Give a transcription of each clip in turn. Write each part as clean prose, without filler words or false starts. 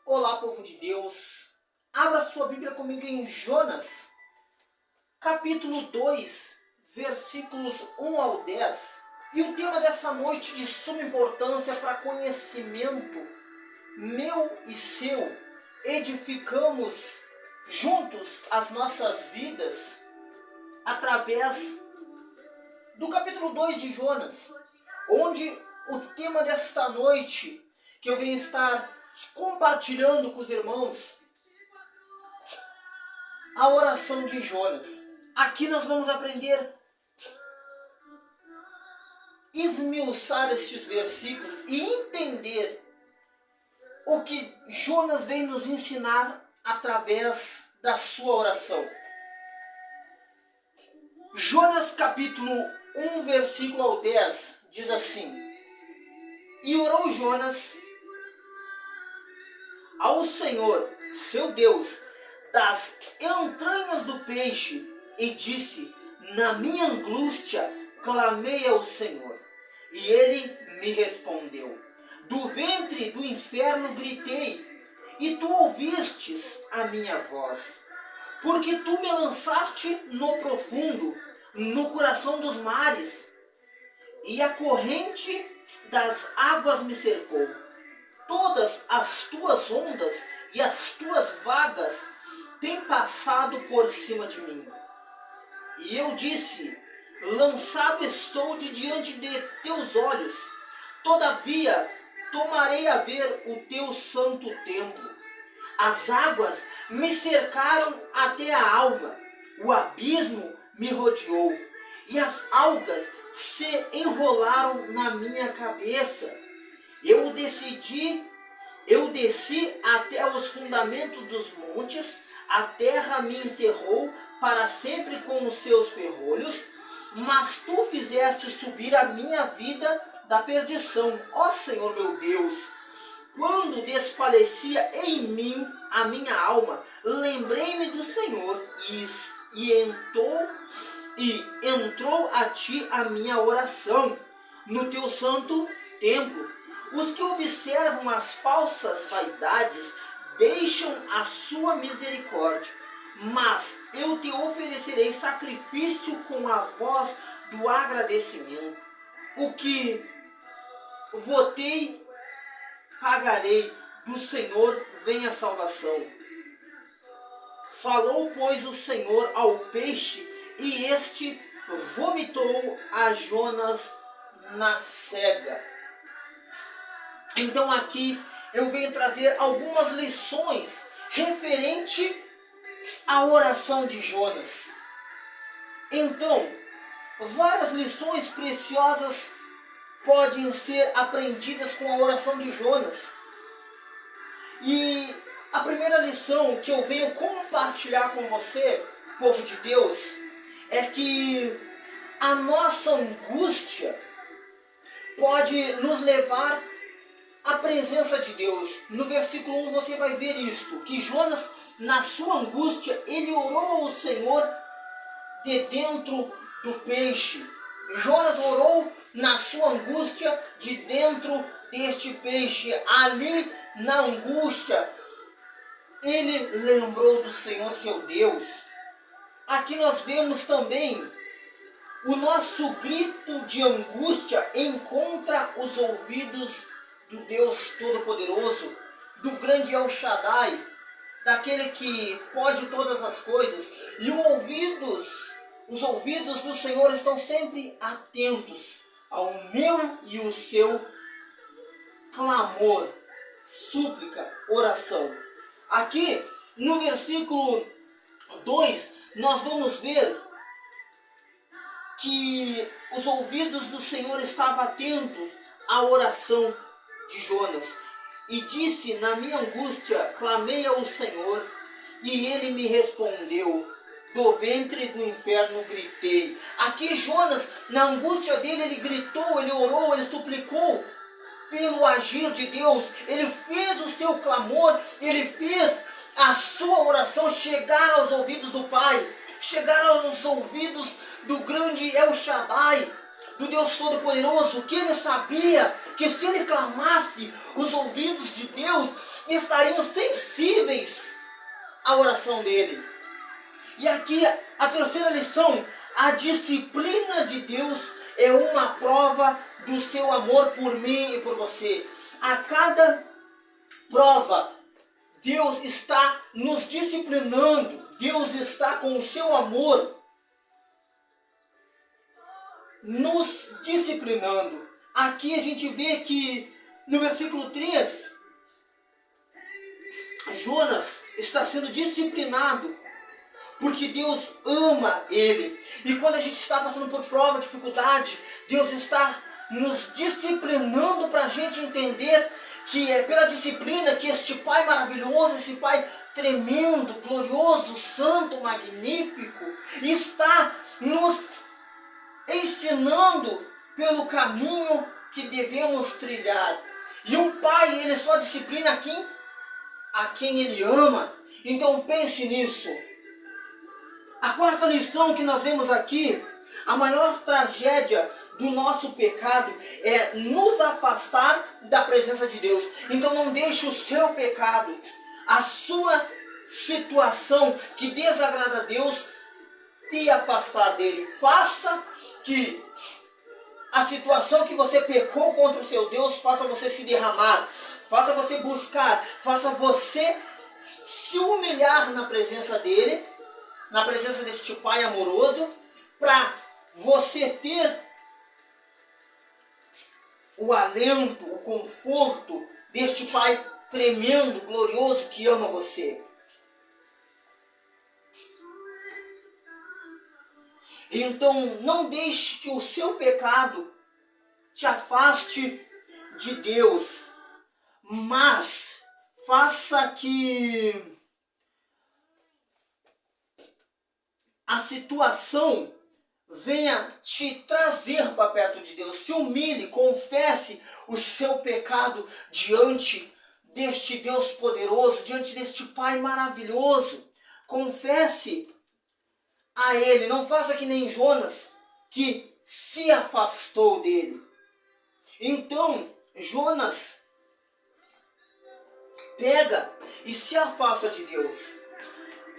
Olá, povo de Deus. Abra sua Bíblia comigo em Jonas, capítulo 2, versículos 1 ao 10. E o tema dessa noite de suma importância para conhecimento meu e seu. Edificamos juntos as nossas vidas através do capítulo 2 de Jonas, onde o tema desta noite que eu venho estar compartilhando com os irmãos, a oração de Jonas. Aqui nós vamos aprender, esmiuçar estes versículos e entender o que Jonas vem nos ensinar através da sua oração. Jonas capítulo 1, versículo ao 10, diz assim: E orou Jonas ao Senhor, seu Deus, das entranhas do peixe, e disse: Na minha angústia clamei ao Senhor, e ele me respondeu. Do ventre do inferno gritei, e tu ouvistes a minha voz. Porque tu me lançaste no profundo, no coração dos mares, e a corrente das águas me cercou. Todas as tuas ondas e as tuas vagas têm passado por cima de mim. E eu disse: lançado estou de diante de teus olhos, todavia tomarei a ver o teu santo templo. As águas me cercaram até a alma, o abismo me rodeou, e as algas se enrolaram na minha cabeça. Eu desci até os fundamentos dos montes, a terra me encerrou para sempre com os seus ferrolhos, mas tu fizeste subir a minha vida da perdição, ó Senhor meu Deus. Quando desfalecia em mim a minha alma, lembrei-me do Senhor e entrou a ti a minha oração no teu santo templo. Os que observam as falsas vaidades deixam a sua misericórdia, mas eu te oferecerei sacrifício com a voz do agradecimento. O que votei, pagarei, do Senhor vem a salvação. Falou, pois, o Senhor ao peixe, e este vomitou a Jonas na cega. Então aqui eu venho trazer algumas lições referente à oração de Jonas. Então, várias lições preciosas podem ser aprendidas com a oração de Jonas. E a primeira lição que eu venho compartilhar com você, povo de Deus, é que a nossa angústia pode nos levar à presença de Deus. No versículo 1 você vai ver isto, que Jonas, na sua angústia, ele orou ao Senhor de dentro do peixe. Jonas orou na sua angústia de dentro deste peixe. Ali na angústia, ele lembrou do Senhor seu Deus. Aqui nós vemos também o nosso grito de angústia encontra os ouvidos do Deus Todo-Poderoso, do grande El Shaddai, daquele que pode todas as coisas. E os ouvidos do Senhor estão sempre atentos ao meu e o seu clamor, súplica, oração. Aqui no versículo 2 nós vamos ver que os ouvidos do Senhor estavam atentos à oração de Jonas. E disse: na minha angústia clamei ao Senhor, e ele me respondeu. Do ventre do inferno gritei. Aqui Jonas, na angústia dele, ele gritou, ele orou, ele suplicou pelo agir de Deus. Ele fez o seu clamor, ele fez a sua oração chegar aos ouvidos do Pai, chegar aos ouvidos do grande El Shaddai, do Deus Todo-Poderoso, que ele sabia que se ele clamasse, os ouvidos de Deus estariam sempre a oração dele. E aqui a terceira lição: a disciplina de Deus é uma prova do seu amor por mim e por você. A cada prova, Deus está nos disciplinando, Deus está com o seu amor nos disciplinando. Aqui a gente vê que no versículo 3, Jonas está sendo disciplinado porque Deus ama ele. E quando a gente está passando por prova, dificuldade, Deus está nos disciplinando para a gente entender que é pela disciplina que este Pai maravilhoso, esse Pai tremendo, glorioso, santo, magnífico, está nos ensinando pelo caminho que devemos trilhar. E um pai, ele só disciplina a quem ele ama. Então pense nisso. A quarta lição que nós vemos aqui: a maior tragédia do nosso pecado é nos afastar da presença de Deus. Então não deixe o seu pecado, a sua situação que desagrada a Deus, te afastar dele. Faça que a situação que você pecou contra o seu Deus faça você se derramar, faça você buscar, faça você se humilhar na presença dele, na presença deste Pai amoroso, para você ter o alento, o conforto deste Pai tremendo, glorioso, que ama você. Então não deixe que o seu pecado te afaste de Deus, mas faça que a situação venha te trazer para perto de Deus. Se humilhe, confesse o seu pecado diante deste Deus poderoso, diante deste Pai maravilhoso. Confesse a Ele. Não faça que nem Jonas, que se afastou dele. Então Jonas pega e se afasta de Deus.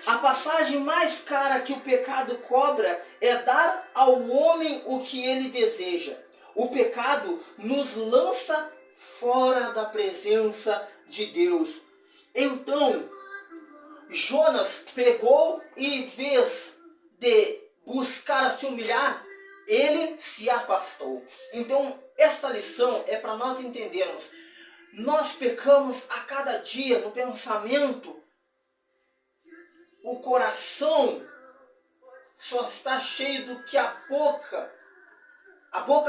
A passagem mais cara que o pecado cobra é dar ao homem o que ele deseja. O pecado nos lança fora da presença de Deus. Então Jonas pegou e, em vez de buscar se humilhar, ele se afastou. Então esta lição é para nós entendermos: nós pecamos a cada dia no pensamento. O coração só está cheio do que a boca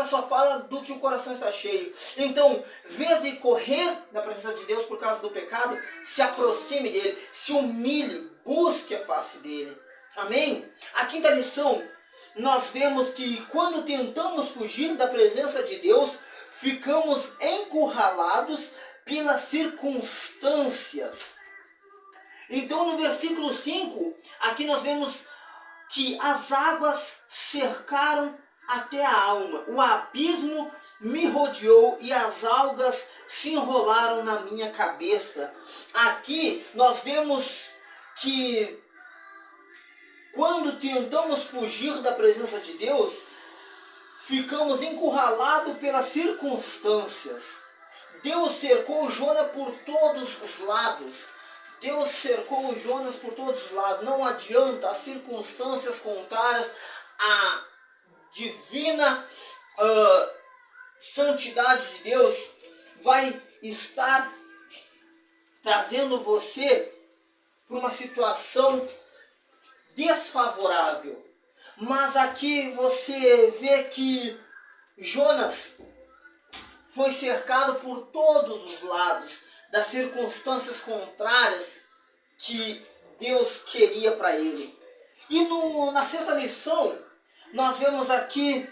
só fala do que o coração está cheio. Então, em vez de correr da presença de Deus por causa do pecado, se aproxime dele, se humilhe, busque a face dele. Amém? A quinta lição, nós vemos que quando tentamos fugir da presença de Deus, ficamos encurralados pelas circunstâncias. Então no versículo 5, aqui nós vemos que as águas cercaram até a alma, o abismo me rodeou e as algas se enrolaram na minha cabeça. Aqui nós vemos que quando tentamos fugir da presença de Deus, ficamos encurralados pelas circunstâncias. Deus cercou Jonas por todos os lados. Deus cercou Jonas por todos os lados. Não adianta, as circunstâncias contrárias à divina santidade de Deus vai estar trazendo você para uma situação desfavorável. Mas aqui você vê que Jonas foi cercado por todos os lados das circunstâncias contrárias que Deus queria para ele. E na sexta lição, nós vemos aqui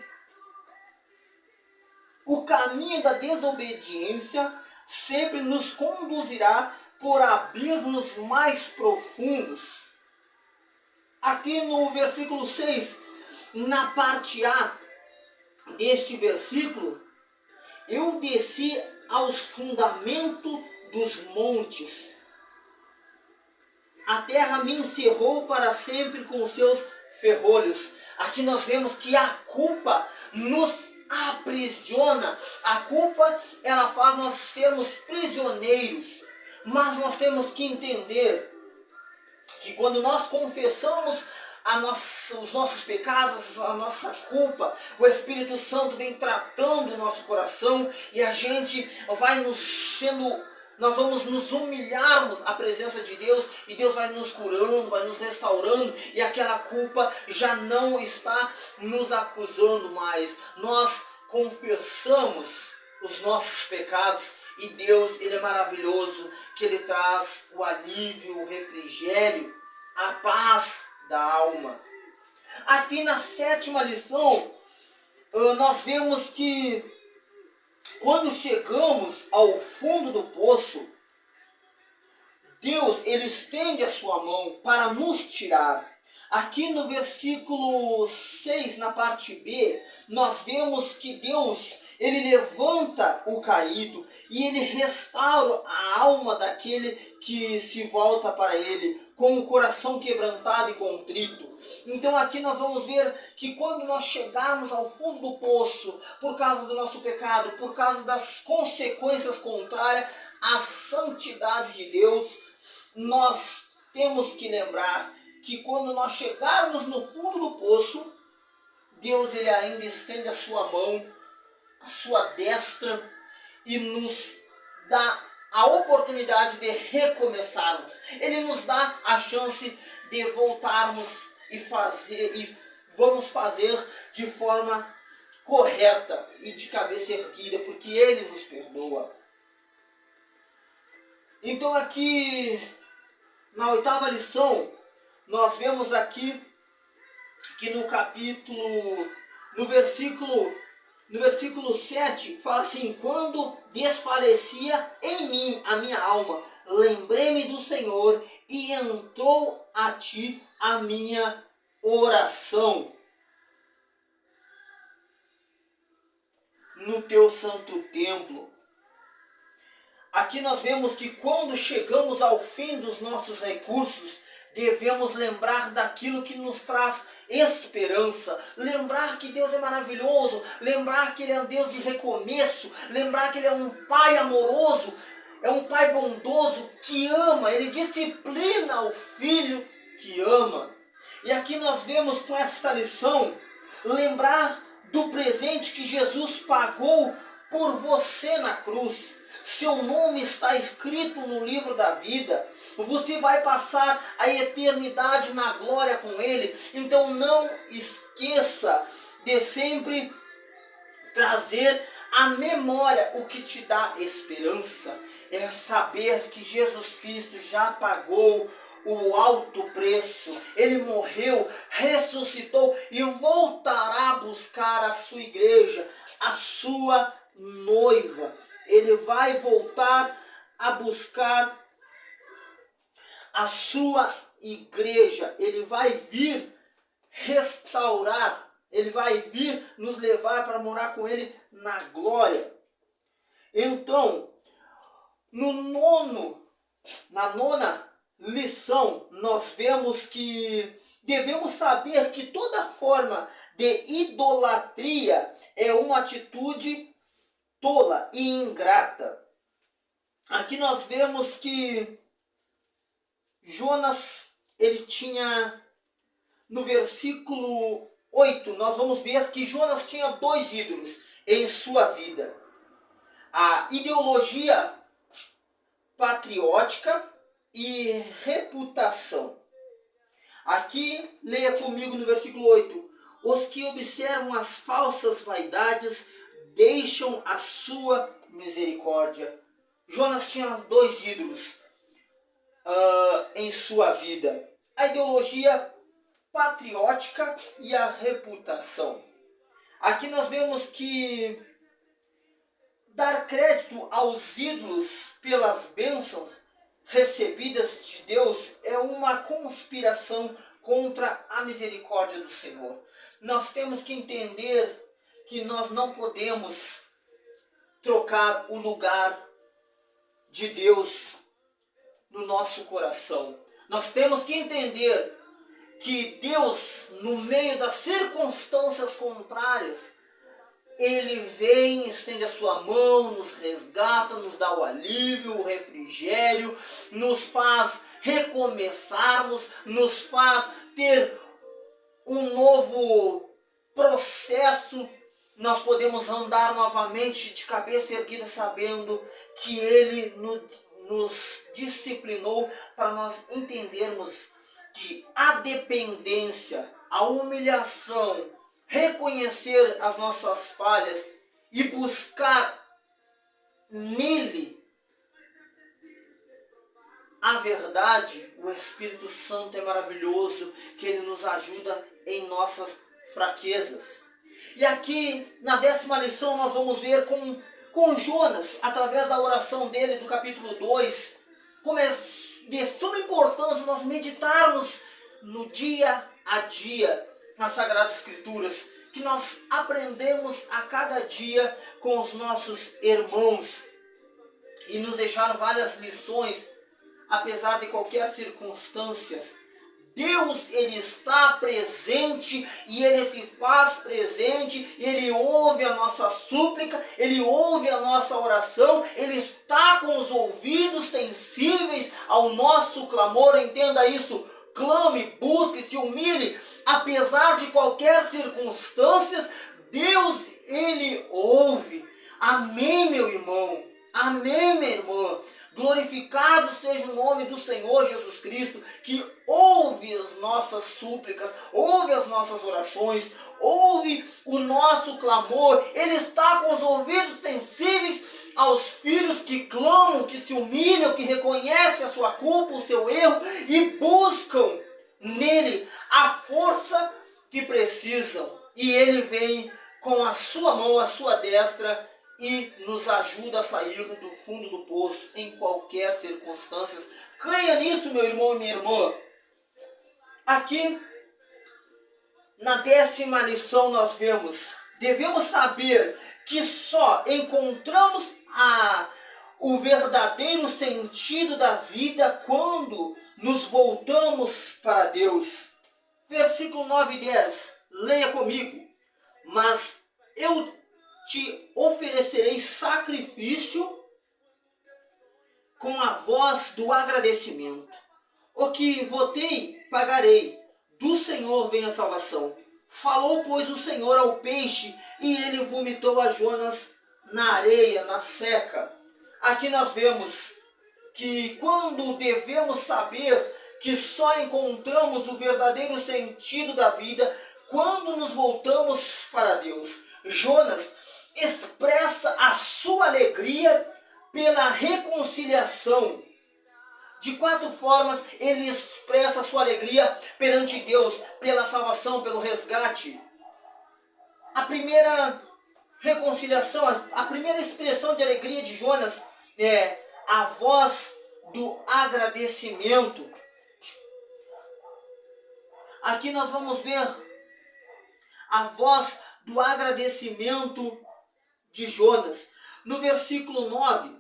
o caminho da desobediência sempre nos conduzirá por abismos mais profundos. Aqui no versículo 6, na parte A deste versículo, eu desci aos fundamentos dos montes. a terra me encerrou para sempre com os seus ferrolhos. Aqui nós vemos que a culpa nos aprisiona. A culpa, ela faz nós sermos prisioneiros. Mas nós temos que entender que quando nós confessamos os nossos pecados, a nossa culpa, o Espírito Santo vem tratando o nosso coração e a gente nós vamos nos humilharmos à presença de Deus e Deus vai nos curando, vai nos restaurando e aquela culpa já não está nos acusando mais. Nós confessamos os nossos pecados e Deus, Ele é maravilhoso, que Ele traz o alívio, o refrigério, a paz da alma. Aqui na 7ª lição, nós vemos que quando chegamos ao fundo do poço, Deus, Ele estende a sua mão para nos tirar. Aqui no versículo 6, na parte B, nós vemos que Deus, Ele levanta o caído e Ele restaura a alma daquele que se volta para Ele, com o coração quebrantado e contrito. Então aqui nós vamos ver que quando nós chegarmos ao fundo do poço, por causa do nosso pecado, por causa das consequências contrárias à santidade de Deus, nós temos que lembrar que quando nós chegarmos no fundo do poço, Deus, Ele ainda estende a sua mão, a sua destra e nos dá a oportunidade de recomeçarmos. Ele nos dá a chance de voltarmos e vamos fazer de forma correta e de cabeça erguida, porque Ele nos perdoa. Então aqui na 8ª lição, nós vemos aqui que no versículo 7, fala assim: quando desfalecia em mim a minha alma, lembrei-me do Senhor e entrou a ti a minha oração. No teu santo templo. Aqui nós vemos que quando chegamos ao fim dos nossos recursos, devemos lembrar daquilo que nos traz esperança, lembrar que Deus é maravilhoso, lembrar que Ele é um Deus de recomeço, lembrar que Ele é um Pai amoroso, é um Pai bondoso que ama, Ele disciplina o filho que ama. E aqui nós vemos com esta lição, lembrar do presente que Jesus pagou por você na cruz. Seu nome está escrito no livro da vida. Você vai passar a eternidade na glória com Ele. Então não esqueça de sempre trazer à memória o que te dá esperança. É saber que Jesus Cristo já pagou o alto preço. Ele morreu, ressuscitou e voltará a buscar a sua igreja, a sua noiva. Ele vai voltar a buscar a sua igreja. Ele vai vir restaurar. Ele vai vir nos levar para morar com Ele na glória. Então, na 9ª lição, nós vemos que devemos saber que toda forma de idolatria é uma atitude tola e ingrata. Aqui nós vemos que Jonas, ele tinha, no versículo 8, nós vamos ver que Jonas tinha 2 ídolos em sua vida. A ideologia patriótica e reputação. Aqui, leia comigo no versículo 8. Os que observam as falsas vaidades deixam a sua misericórdia. Jonas tinha 2 ídolos em sua vida: a ideologia patriótica e a reputação. Aqui nós vemos que dar crédito aos ídolos pelas bênçãos recebidas de Deus é uma conspiração contra a misericórdia do Senhor. Nós temos que entender que nós não podemos trocar o lugar de Deus no nosso coração. Nós temos que entender que Deus, no meio das circunstâncias contrárias, Ele vem, estende a sua mão, nos resgata, nos dá o alívio, o refrigério, nos faz recomeçarmos, nos faz ter um novo processo. Nós podemos andar novamente de cabeça erguida, sabendo que Ele nos disciplinou para nós entendermos que a dependência, a humilhação, reconhecer as nossas falhas e buscar nele a verdade. O Espírito Santo é maravilhoso, que ele nos ajuda em nossas fraquezas. E aqui na 10ª lição nós vamos ver com Jonas, através da oração dele do capítulo 2, como é de suma importância nós meditarmos no dia a dia nas Sagradas Escrituras, que nós aprendemos a cada dia com os nossos irmãos, e nos deixaram várias lições, apesar de qualquer circunstância. Deus, ele está presente e ele se faz presente, ele ouve a nossa súplica, ele ouve a nossa oração, ele está com os ouvidos sensíveis ao nosso clamor. Entenda isso. Clame, busque, se humilhe, apesar de qualquer circunstância, Deus, ele ouve. Amém, meu irmão. Amém, minha irmã. Glorificado seja o nome do Senhor Jesus Cristo, que ouve as nossas súplicas, ouve as nossas orações, ouve o nosso clamor. Ele está com os ouvidos sensíveis aos filhos que clamam, que se humilham, que reconhecem a sua culpa, o seu erro e buscam nele a força que precisam. E ele vem com a sua mão, a sua destra, e nos ajuda a sair do fundo do poço em qualquer circunstância. Creia nisso, meu irmão e minha irmã. Aqui, na 10ª lição, nós devemos saber que só encontramos o verdadeiro sentido da vida quando nos voltamos para Deus. Versículo 9 e 10, leia comigo. Mas eu te oferecerei sacrifício com a voz do agradecimento. O que votei, pagarei. Do Senhor vem a salvação. Falou, pois, o Senhor ao peixe, e ele vomitou a Jonas na areia, na seca. Aqui nós vemos que quando devemos saber que só encontramos o verdadeiro sentido da vida quando nos voltamos para Deus. Jonas expressa a sua alegria pela reconciliação. De 4 formas ele expressa a sua alegria perante Deus, pela salvação, pelo resgate. A primeira reconciliação, a primeira expressão de alegria de Jonas é a voz do agradecimento. Aqui nós vamos ver a voz do agradecimento de Jonas. No versículo 9,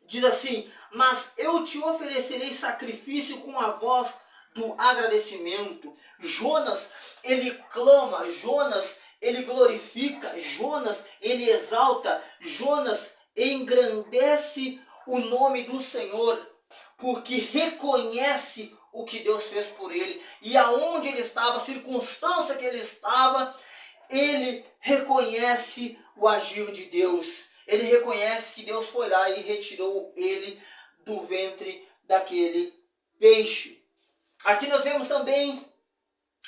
diz assim: mas eu te oferecerei sacrifício com a voz do agradecimento. Jonas, ele clama, Jonas, ele glorifica, Jonas, ele exalta, Jonas engrandece o nome do Senhor, porque reconhece o que Deus fez por ele. E aonde ele estava, a circunstância que ele estava, ele reconhece o agir de Deus. Ele reconhece que Deus foi lá e retirou ele do ventre daquele peixe. Aqui nós vemos também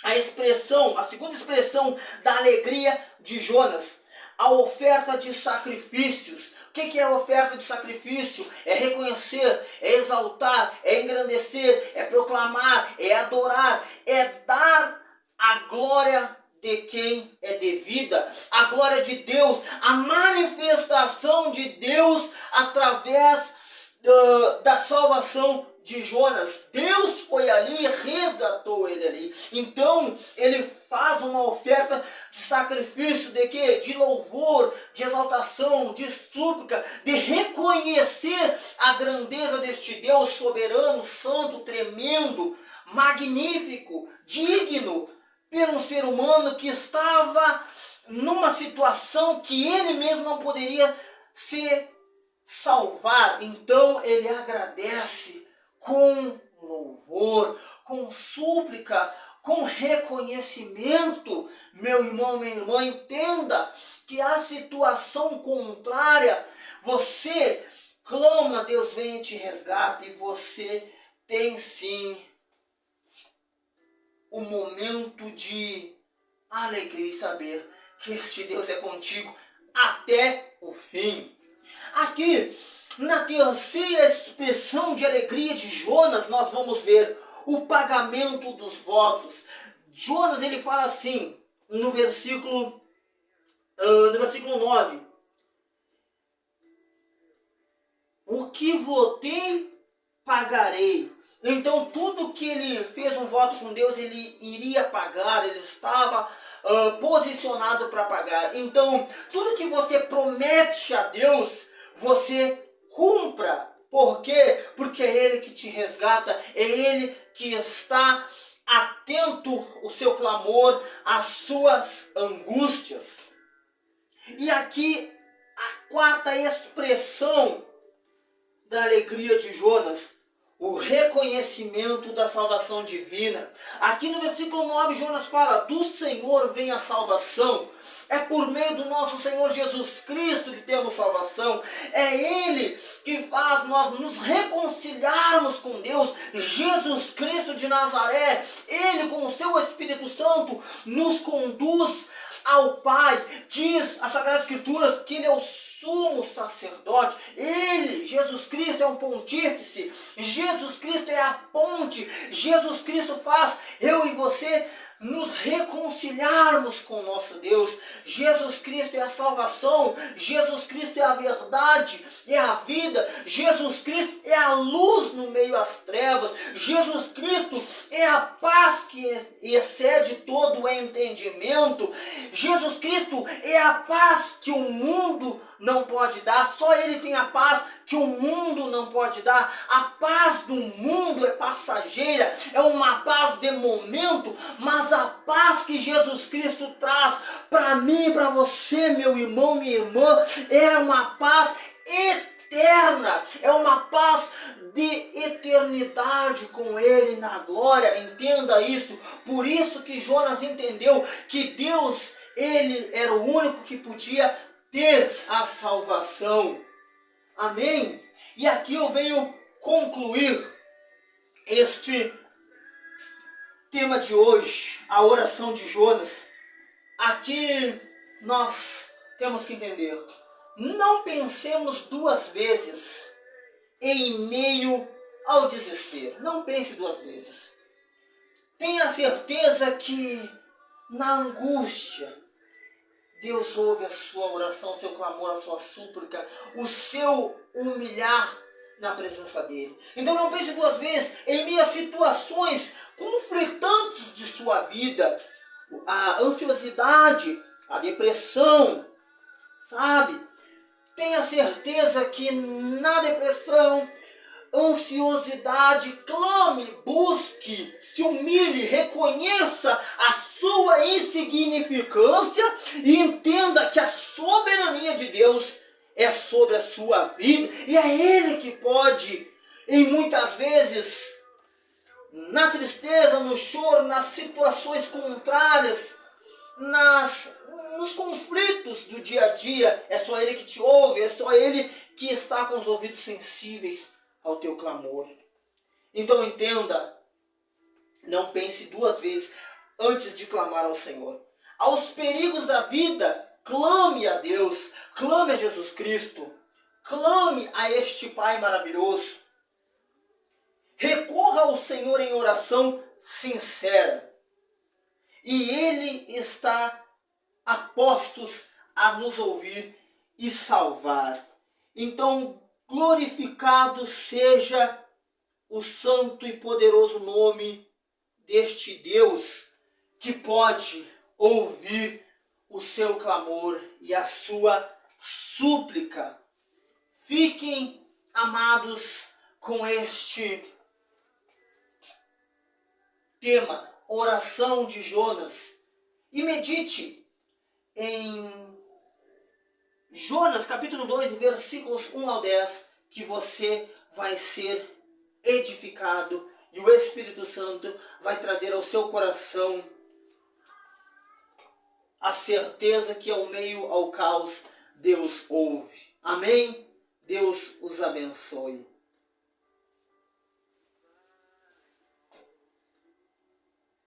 a segunda expressão da alegria de Jonas, a oferta de sacrifícios. O que é a oferta de sacrifício? É reconhecer, é exaltar, é engrandecer, é proclamar, é adorar, é dar a glória de quem é devida, a glória de Deus, a manifestação de Deus através da salvação salvação de Jonas. Deus foi ali e resgatou ele ali. Então ele faz uma oferta de sacrifício de quê? De louvor, de exaltação, de súplica, de reconhecer a grandeza deste Deus soberano, santo, tremendo, magnífico, digno, pelo ser humano que estava numa situação que ele mesmo não poderia se salvar. Então ele agradece com louvor, com súplica, com reconhecimento. Meu irmão, minha irmã, entenda que a situação contrária, você clama, Deus vem e te resgata, e você tem sim um momento de alegria e saber que este Deus é contigo até o fim. Aqui, na terceira expressão de alegria de Jonas, nós vamos ver o pagamento dos votos. Jonas, ele fala assim, no versículo 9. O que votei, pagarei. Então, tudo que ele fez um voto com Deus, ele iria pagar, ele estava posicionado para pagar. Então, tudo que você promete a Deus, você cumpra. Por quê? Porque é Ele que te resgata, é Ele que está atento ao seu clamor, às suas angústias. E aqui, a quarta expressão da alegria de Jonas, o reconhecimento da salvação divina. Aqui no versículo 9, Jonas fala, do Senhor vem a salvação. É por meio do nosso Senhor Jesus Cristo que temos salvação. É Ele que faz nós nos reconciliarmos com Deus. Jesus Cristo de Nazaré, Ele com o seu Espírito Santo nos conduz ao Pai. Diz as Sagradas Escrituras que Ele é o sumo sacerdote. Ele, Jesus Cristo, é um pontífice. Jesus Cristo é a ponte. Jesus Cristo faz eu e você nos reconciliarmos com o nosso Deus. Jesus Cristo é a salvação. Jesus Cristo é a verdade, é a vida. Jesus Cristo é a luz no meio das trevas. Jesus Cristo é a paz que excede todo o entendimento. Jesus Cristo é a paz que o mundo não pode dar. Só Ele tem a paz que o mundo não pode dar. A paz do mundo é passageira, é uma paz de momento, mas a paz que Jesus Cristo traz para mim e para você, meu irmão, minha irmã, é uma paz eterna, é uma paz de eternidade com Ele na glória. Entenda isso. Por isso que Jonas entendeu que Deus, Ele era o único que podia ter a salvação. Amém? E aqui eu venho concluir este tema de hoje, a oração de Jonas. Aqui nós temos que entender, não pensemos duas vezes em meio ao desespero. Não pense duas vezes. Tenha certeza que na angústia, Deus ouve a sua oração, o seu clamor, a sua súplica, o seu humilhar na presença dele. Então não pense duas vezes em meio a situações conflitantes de sua vida. A ansiosidade, a depressão, sabe? Tenha certeza que na depressão, ansiosidade, clame, busque, se humilhe, reconheça a sua insignificância e entenda que a soberania de Deus é sobre a sua vida e é Ele que pode, e muitas vezes, na tristeza, no choro, nas situações contrárias, nos conflitos do dia a dia, é só Ele que te ouve, é só Ele que está com os ouvidos sensíveis ao teu clamor. Então entenda, não pense duas vezes antes de clamar ao Senhor. Aos perigos da vida, clame a Deus, clame a Jesus Cristo, clame a este Pai maravilhoso. Recorra ao Senhor em oração sincera. E Ele está a postos a nos ouvir e salvar. Então, glorificado seja o santo e poderoso nome deste Deus que pode ouvir o seu clamor e a sua súplica. Fiquem, amados, com este tema, oração de Jonas, e medite em Jonas capítulo 2, versículos 1 ao 10, que você vai ser edificado e o Espírito Santo vai trazer ao seu coração a certeza que ao meio ao caos Deus ouve. Amém? Deus os abençoe.